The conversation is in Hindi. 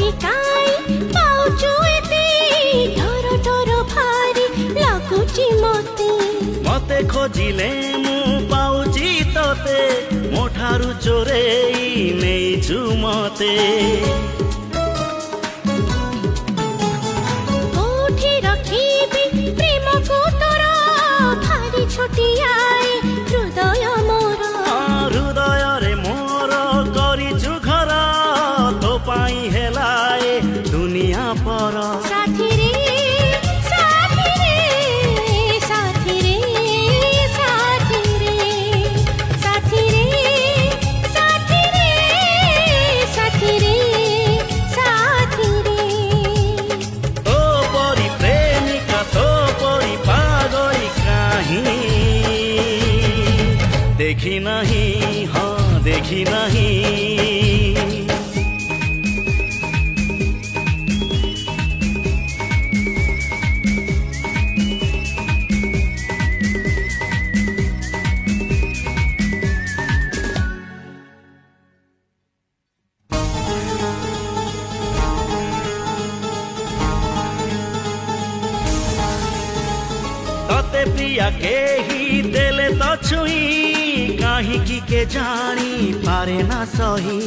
आखि काई पाउछु एते डर डर भारी लागुची मते मते खोजिले मु पाउची तोते मोठारु चोरेई नेइछु मते कोठी रखिबी प्रेम को तोर भारी छुटियाए हृदय मोर हृदय रे मोर करिछु घर तो पाई हेलाए दुनिया पर साथी रे साथी रे साथी रे साथी रे साथी रे साथी रे साथी रे साथी रे तो परी प्रेमिका तो परी पागली काहीं देखी नहीं हाँ देखी नहीं तते प्रिया के ही देले तो छुई काहे की के जानी पारे ना सही।